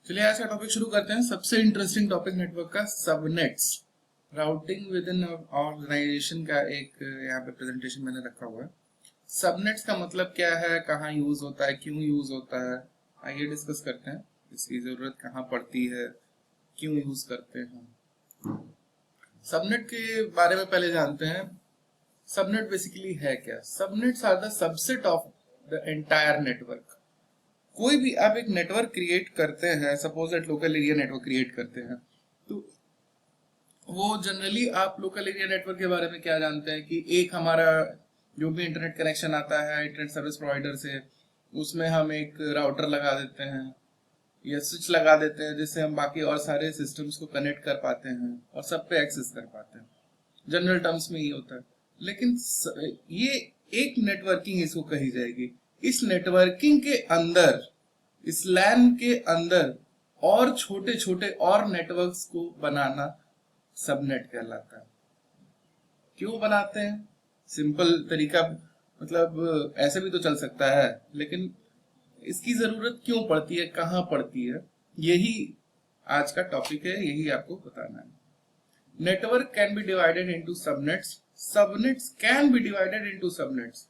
चलिए आज का टॉपिक शुरू करते हैं। सबसे इंटरेस्टिंग टॉपिक नेटवर्क का subnets. Routing within organisation का एक यहाँ पे प्रेजेंटेशन मैंने रखा हुआ है। सबनेट्स का मतलब क्या है, कहाँ यूज होता है, क्यों यूज होता है, आइए डिस्कस करते हैं। इसकी जरूरत कहाँ पड़ती है, क्यों यूज करते हैं। सबनेट के बारे में पहले जानते हैं। सबनेट बेसिकली है क्या? Subnets are the subset of the entire network. कोई भी आप एक नेटवर्क क्रिएट करते हैं, suppose that local area network create करते हैं, तो वो जनरली आप लोकल एरिया नेटवर्क के बारे में क्या जानते हैं कि एक हमारा जो भी इंटरनेट कनेक्शन आता है इंटरनेट सर्विस प्रोवाइडर से, उसमें हम एक राउटर लगा देते हैं या स्विच लगा देते हैं जिससे हम बाकी और सारे सिस्टम्स को कनेक्ट कर पाते हैं और सब पे एक्सेस कर पाते हैं। जनरल टर्म्स में ये होता है। लेकिन ये एक नेटवर्किंग इसको कही जाएगी। इस नेटवर्किंग के अंदर, इस लैन के अंदर और छोटे छोटे और नेटवर्क्स को बनाना सबनेट कहलाता है। क्यों बनाते हैं? सिंपल तरीका, मतलब ऐसे भी तो चल सकता है, लेकिन इसकी जरूरत क्यों पड़ती है, कहाँ पड़ती है, यही आज का टॉपिक है, यही आपको बताना है। Network can be divided into subnets, subnets can be divided into subnets.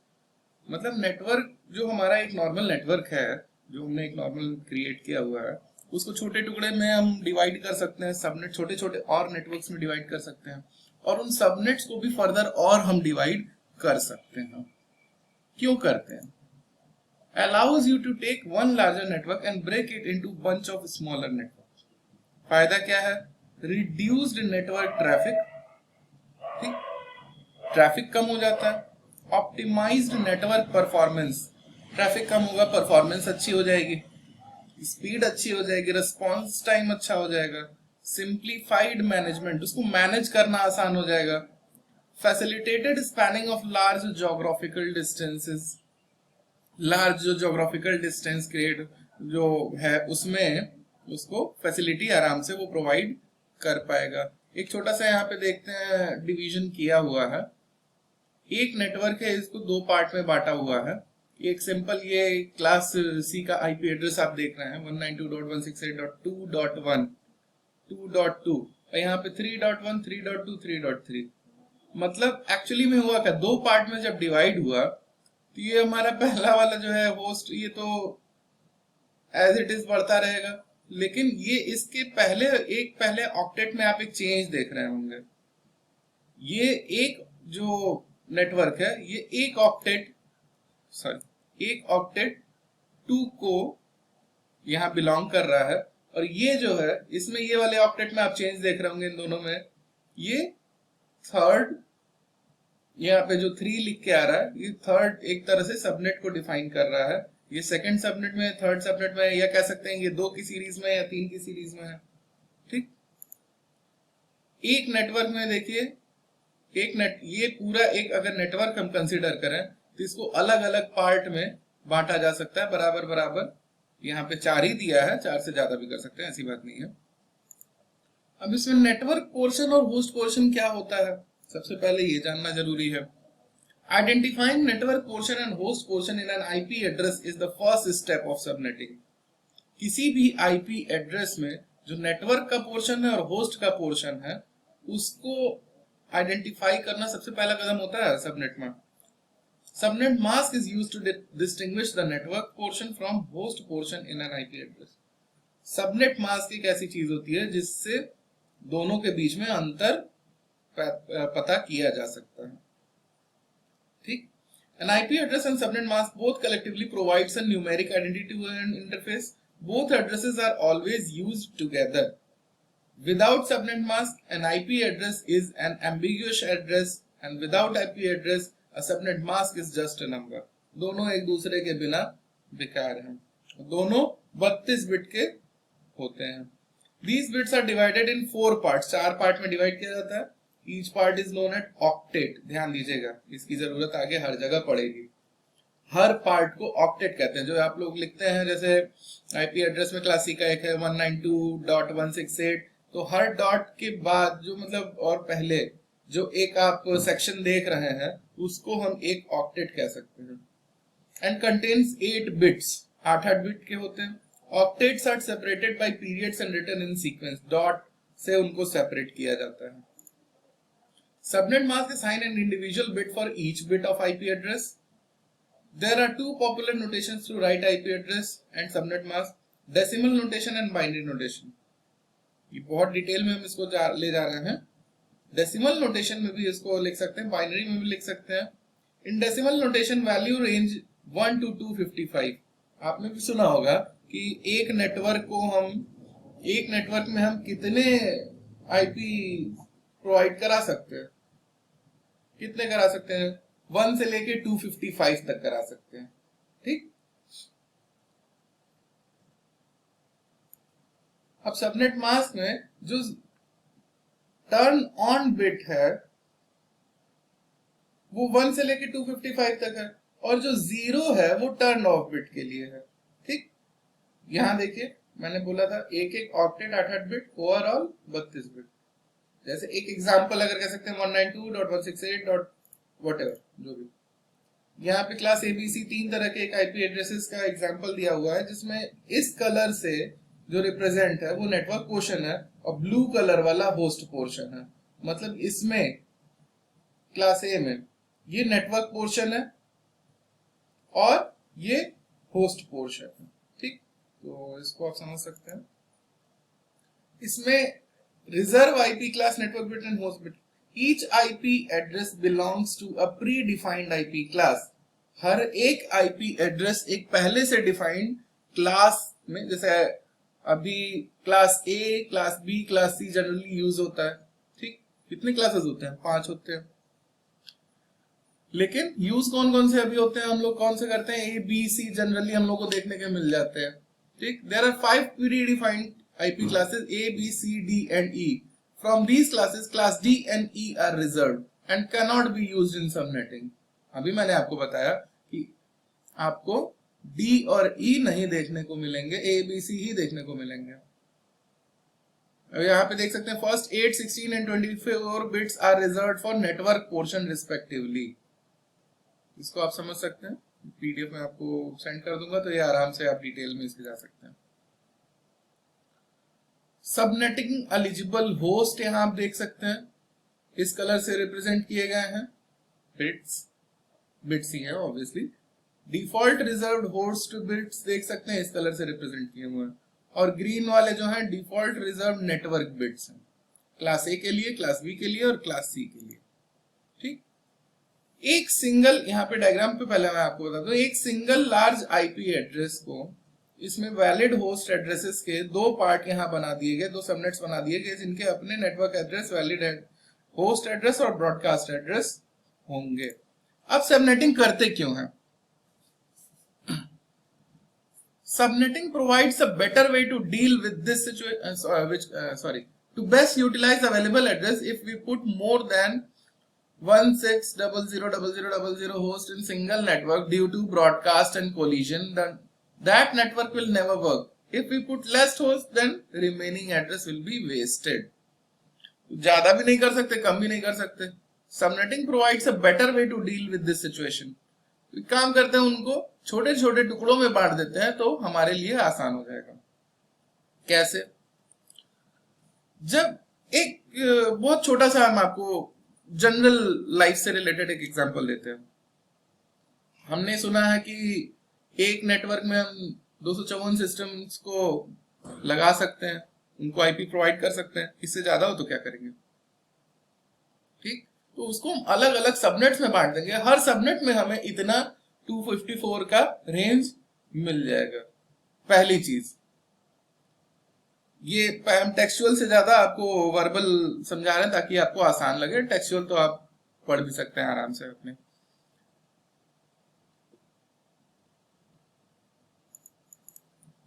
मतलब नेटवर्क जो हमारा एक नॉर्मल नेटवर्क है, जो हमने एक नॉर्मल क्रिएट किया हुआ है, उसको छोटे टुकड़े में हम डिवाइड कर सकते हैं। सबनेट छोटे छोटे और नेटवर्क्स में डिवाइड कर सकते हैं और उन सबनेट्स को भी फर्दर और हम डिवाइड कर सकते हैं। क्यों करते हैं? allows you to take one larger network and break it into bunch of smaller networks। फायदा क्या है? reduced network traffic, ठीक, ट्रैफिक कम हो जाता है। ऑप्टिमाइज्ड नेटवर्क परफॉर्मेंस, ट्रैफिक कम होगा, परफॉर्मेंस अच्छी हो जाएगी, स्पीड अच्छी हो जाएगी, रिस्पॉन्स टाइम अच्छा हो जाएगा। सिंप्लीफाइड मैनेजमेंट, उसको मैनेज करना आसान हो जाएगा। Facilitated spanning of large geographical distances, large जो जोग्राफिकल डिस्टेंस क्रिएट जो है उसमें उसको फैसिलिटी आराम से वो प्रोवाइड कर पाएगा। एक छोटा सा यहाँ पे देखते हैं, डिवीजन किया हुआ है। एक नेटवर्क है, इसको दो पार्ट में बांटा हुआ है। एक सिंपल ये क्लास सी का आईपी एड्रेस आप देख रहे हैं 192.168.2.1 2.2 और यहाँ पे 3.1 3.2 3.3। मतलब एक्चुअली में हुआ क्या, दो पार्ट में जब डिवाइड हुआ तो ये हमारा पहला वाला जो है होस्ट, ये तो एज इट इज बढ़ता रहेगा, लेकिन ये इसके पहले एक पहले ऑक्टेट में आप एक चेंज देख रहे होंगे। ये एक जो नेटवर्क है, ये एक ऑक्टेट 2 को यहाँ बिलोंग कर रहा है, और ये जो है इसमें ये वाले ऑक्टेट में आप चेंज देख रहे होंगे इन दोनों में। ये थर्ड, यहाँ पे जो 3 लिख के आ रहा है, ये थर्ड एक तरह से सबनेट को डिफाइन कर रहा है। ये सेकंड सबनेट में, थर्ड सबनेट में, या कह सकते हैं ये 2 की सीरीज में या 3 की सीरीज में है। ठीक, एक नेटवर्क में देखिए, ये पूरा एक अगर नेटवर्क हम कंसीडर करें तो इसको अलग अलग पार्ट में बांटा जा सकता है, बराबर बराबर। यहाँ पे 4 ही दिया है, 4 से ज्यादा भी कर सकते हैं, ऐसी बात नहीं है। अब इसमें नेटवर्क पोर्शन और होस्ट पोर्शन क्या होता है, सबसे पहले ये जानना जरूरी है। Identifying network portion and host portion in an IP address is the first step of subnetting. किसी भी आईपी एड्रेस में जो नेटवर्क का पोर्शन है और होस्ट का पोर्शन है, उसको आइडेंटिफाई करना सबसे पहला कदम होता है सबनेट में। Subnet mask is used to distinguish the network portion from host portion in an IP address. Subnet mask एक ऐसी चीज होती है जिससे दोनों के बीच में अंतर पता किया जा सकता है। ठीक, an IP address and subnet mask both collectively provides a numeric identity to an interface. Both addresses are always used together. Without subnet mask, an IP address is an ambiguous address, and without IP address, a subnet mask is just a number. दोनों एक दूसरे के बिना बेकार हैं। दोनों 32 bit के होते हैं। These bits are divided in 4 parts. 4 part में डिवाइड किया जाता है। Each part is known as octet. ध्यान दीजिएगा, इसकी जरूरत आगे हर जगह पड़ेगी। हर पार्ट को ऑक्टेट कहते हैं। जो आप लोग लिखते हैं, जैसे आईपी एड्रेस में क्लासिक का एक है 192.168, तो हर डॉट के बाद जो मतलब और पहले जो एक आप सेक्शन देख रहे हैं, उसको हम एक ऑक्टेट कह सकते हैं। एंड कंटेन्स 8 बिट्स, 8 बिट के होते हैं। Octets are separated by periods and written in sequence, dot से उनको सेपरेट किया जाता है. Subnet mask assign an individual bit for each bit of IP address. There are two popular notations to write IP address and subnet mask: decimal notation and binary notation. ये बहुत detail में हम इसको ले जा रहे हैं. डेसिमल नोटेशन में भी इसको लिख सकते हैं, बाइनरी में भी लिख सकते हैं. In decimal notation value range 1 to 255. आपने भी सुना होगा कि एक नेटवर्क में हम कितने आईपी प्रोवाइड करा सकते हैं. कितने करा सकते हैं? 1 से लेके 255 तक करा सकते हैं. ठीक. अब सबनेट मास्क में जो टर्न ऑन बिट है वो 1 से लेके 255 तक है, और जो 0 है वो टर्न ऑफ बिट के लिए है. ठीक. यहां देखिए मैंने बोला था एक एक ऑक्टेट 8 बिट, ओवरऑल 32 बिट. जैसे एक एग्जांपल अगर कह सकते हैं 192.168. whatever जो भी. यहाँ पे क्लास एबीसी 3 तरह के एक आईपी एड्रेसेस का एग्जांपल दिया हुआ है, जिसमें इस कलर से जो रिप्रेजेंट है वो नेटवर्क पोर्शन है और ब्लू कलर वाला होस्ट पोर्शन है. मतलब इसमें क्लास ए में ये नेटवर्क पोर्शन है और ये होस्ट पोर्शन है. ठीक. तो इसको आप समझ सकते हैं. इसमें reserve IP class network bit and host bit. Each IP address belongs to a predefined IP class. हर एक IP एड्रेस एक पहले से डिफाइंड क्लास में, जैसे अभी class A, class B, class C generally use होता है. ठीक. कितने क्लासेस होते हैं? 5 होते हैं. लेकिन यूज कौन कौन से अभी होते हैं, हम लोग कौन से करते हैं? A, B, C जनरली हम लोग को देखने के मिल जाते हैं. ठीक. There are 5 predefined IP classes A, B, C, D and E. From these classes, class D and E are reserved and cannot be used in subnetting. अभी मैंने आपको बताया कि आपको D और E नहीं देखने को मिलेंगे, A, B, C ही देखने को मिलेंगे. यहाँ पे देख सकते हैं first 8, 16 and 24 bits are reserved for network portion respectively. इसको आप समझ सकते हैं. PDF में आपको सेंड कर दूंगा तो ये आराम से आप डिटेल में इसके जा सकते हैं. सबनेटिंग एलिजिबल होस्ट यहां आप देख सकते हैं, इस कलर से रिप्रेजेंट किए गए हैं. बिट्स ही है obviously. Default reserved host bits देख सकते हैं, इस कलर से रिप्रेजेंट किए हुए हैं. और ग्रीन वाले जो हैं डिफॉल्ट रिजर्व नेटवर्क बिट्स हैं, क्लास ए के लिए, क्लास बी के लिए और क्लास सी के लिए. ठीक. एक सिंगल, यहाँ पे डायग्राम पे पहले मैं आपको बता दूं, एक सिंगल लार्ज आईपी एड्रेस को इसमें वैलिड होस्ट एड्रेसेस के 2 पार्ट यहाँ बना दिए गए, 2 सबनेट्स बना दिए गए जिनके अपने network address, valid host address और ब्रॉडकास्ट एड्रेस होंगे. अब सबनेटिंग करते क्यों हैं? Subnetting provides a better way to deal with this situation, to best utilize available address. If we put more than 16000000 host in single network due to broadcast and collision, then that network will never work. If we put less host, then remaining address will be wasted. ज्यादा भी नहीं कर सकते, कम भी नहीं कर सकते. Subnetting provides a better way to deal with this situation. काम करते हैं, उनको छोटे छोटे टुकड़ों में बांट देते हैं तो हमारे लिए आसान हो जाएगा. कैसे? जब एक बहुत छोटा सा हम आपको जनरल लाइफ से रिलेटेड एक एग्जांपल देते हैं. हमने सुना है कि एक नेटवर्क में हम 254 सिस्टम्स को लगा सकते हैं, उनको आईपी प्रोवाइड कर सकते हैं. इससे ज्यादा हो तो क्या करेंगे? ठीक. तो उसको हम अलग अलग सबनेट्स में बांट देंगे. हर सबनेट में हमें इतना 254 का रेंज मिल जाएगा. पहली चीज ये, हम टेक्सचुअल से ज्यादा आपको वर्बल समझा रहे हैं ताकि आपको आसान लगे. टेक्सचुअल तो आप पढ़ भी सकते हैं आराम से अपने.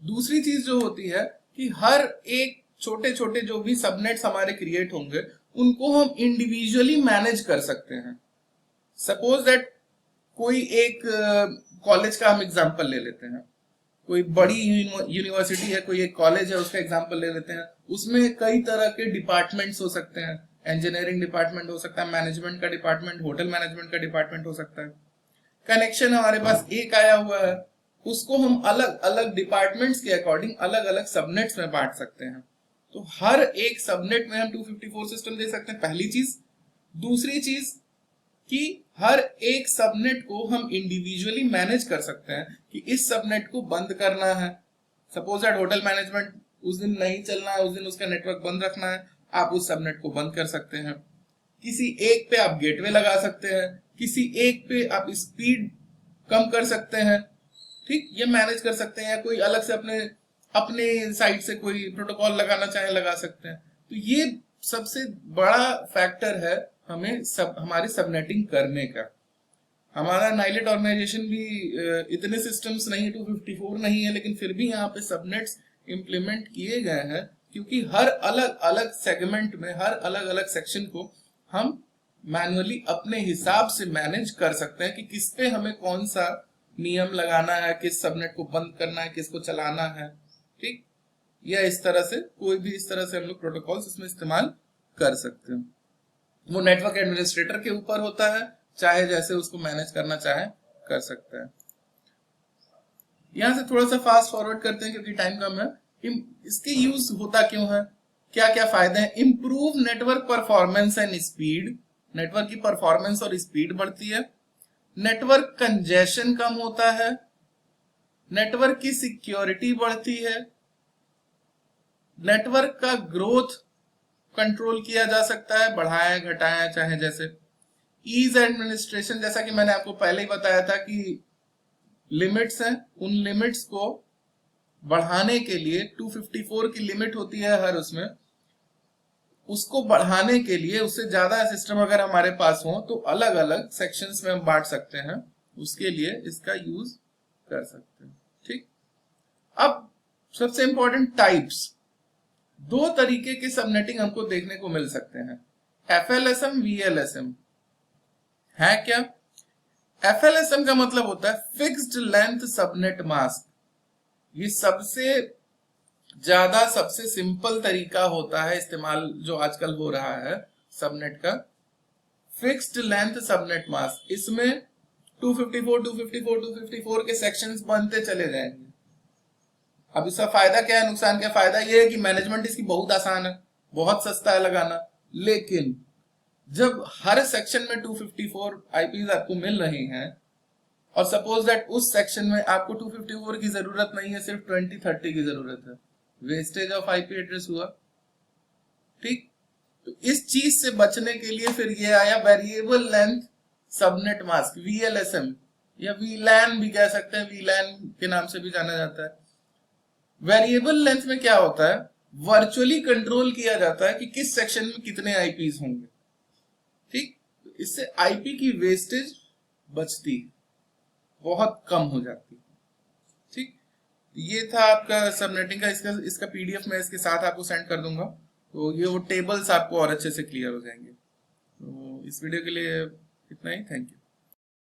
दूसरी चीज जो होती है कि हर एक छोटे छोटे जो भी सबनेट्स हमारे क्रिएट होंगे उनको हम इंडिविजुअली मैनेज कर सकते हैं. सपोज दैट कोई एक कॉलेज का हम एग्जांपल ले लेते हैं. कोई बड़ी यूनिवर्सिटी है, कोई एक कॉलेज है, उसका एग्जांपल ले लेते हैं. उसमें कई तरह के डिपार्टमेंट्स हो सकते हैं. इंजीनियरिंग डिपार्टमेंट हो सकता है, मैनेजमेंट का डिपार्टमेंट, होटल मैनेजमेंट का डिपार्टमेंट हो सकता है. कनेक्शन हमारे पास एक आया हुआ है, उसको हम अलग अलग डिपार्टमेंट्स के अकॉर्डिंग अलग अलग सबनेट्स में बांट सकते हैं। तो हर एक सबनेट में हम 254 सिस्टम दे सकते हैं, पहली चीज। दूसरी चीज कि हर एक सबनेट को हम इंडिविजुअली मैनेज कर सकते हैं कि इस सबनेट को बंद करना है। सपोज दैट होटल मैनेजमेंट उस दिन नहीं चलना है, उस दिन उसका नेटवर्क बंद रखना है, आप उस सबनेट को बंद कर सकते हैं। किसी एक पे आप गेटवे लगा सकते हैं, किसी एक पे आप स्पीड कम कर सकते हैं, ठीक, ये मैनेज कर सकते हैं। या कोई अलग से अपने अपने साइड से कोई प्रोटोकॉल लगाना चाहे लगा सकते हैं। तो ये सबसे बड़ा फैक्टर है हमें हमारी सबनेटिंग करने का। हमारा नाइलेट ऑर्गेनाइजेशन भी इतने सिस्टम्स नहीं है, 254 नहीं है, लेकिन फिर भी यहाँ पे सबनेट्स इंप्लीमेंट किए गए हैं क्योंकि हर अलग अलग सेगमेंट में हर अलग अलग सेक्शन को हम मैनुअली अपने हिसाब से मैनेज कर सकते हैं कि किस पे हमें कौन सा नियम लगाना है, किस सबनेट को बंद करना है, किसको चलाना है, ठीक। या इस तरह से कोई भी इस तरह से हम लोग प्रोटोकॉल्स इसमें इस्तेमाल कर सकते हैं। वो नेटवर्क एडमिनिस्ट्रेटर के ऊपर होता है, चाहे जैसे उसको मैनेज करना चाहे कर सकता है। यहां से थोड़ा सा फास्ट फॉरवर्ड करते हैं क्योंकि टाइम कम है। इसके यूज होता क्यों है, क्या क्या फायदे हैं? Improve network performance and speed, network की परफॉर्मेंस और स्पीड बढ़ती है। नेटवर्क कंजेशन कम होता है। नेटवर्क की सिक्योरिटी बढ़ती है। नेटवर्क का ग्रोथ कंट्रोल किया जा सकता है, बढ़ाएं घटाएं चाहे जैसे। ईज एडमिनिस्ट्रेशन, जैसा कि मैंने आपको पहले ही बताया था कि लिमिट्स हैं, उन लिमिट्स को बढ़ाने के लिए 254 की लिमिट होती है हर उसमें, उसको बढ़ाने के लिए उससे ज्यादा सिस्टम अगर हमारे पास हो तो अलग अलग सेक्शंस में हम बांट सकते हैं, उसके लिए इसका यूज कर सकते हैं, ठीक। अब सबसे इंपॉर्टेंट टाइप्स, दो तरीके के सबनेटिंग हमको देखने को मिल सकते हैं, FLSM, VLSM है क्या? FLSM का मतलब होता है फिक्स्ड लेंथ सबनेट मास्क। ये सबसे ज्यादा सबसे सिंपल तरीका होता है इस्तेमाल जो आजकल हो रहा है सबनेट का, फिक्स्ड लेंथ सबनेट मास्क। इसमें 254, 254, 254 के सेक्शंस बनते चले जाएंगे। अब इसका फायदा क्या है, नुकसान क्या? फायदा ये है कि मैनेजमेंट इसकी बहुत आसान है, बहुत सस्ता है लगाना। लेकिन जब हर सेक्शन में 254 आईपीज आपको मिल रही हैं और सपोज दैट उस सेक्शन में आपको 254 की जरूरत नहीं है, सिर्फ 20-30 की जरूरत है, वेस्टेज ऑफ आईपी एड्रेस हुआ, ठीक। तो इस चीज से बचने के लिए फिर ये आया variable length subnet mask, VLSM, या VLAN भी कह सकते हैं, VLAN के नाम से भी जाना जाता है। वेरिएबल लेंथ में क्या होता है, वर्चुअली कंट्रोल किया जाता है कि किस सेक्शन में कितने आईपीज होंगे, ठीक। इससे आईपी की वेस्टेज बचती है, बहुत कम हो जाती है, ठीक। ये था आपका सबनेटिंग का। इसका PDF मैं इसके साथ आपको सेंड कर दूंगा, तो ये वो टेबल्स आपको और अच्छे से क्लियर हो जाएंगे। तो इस वीडियो के लिए इतना ही, थैंक यू।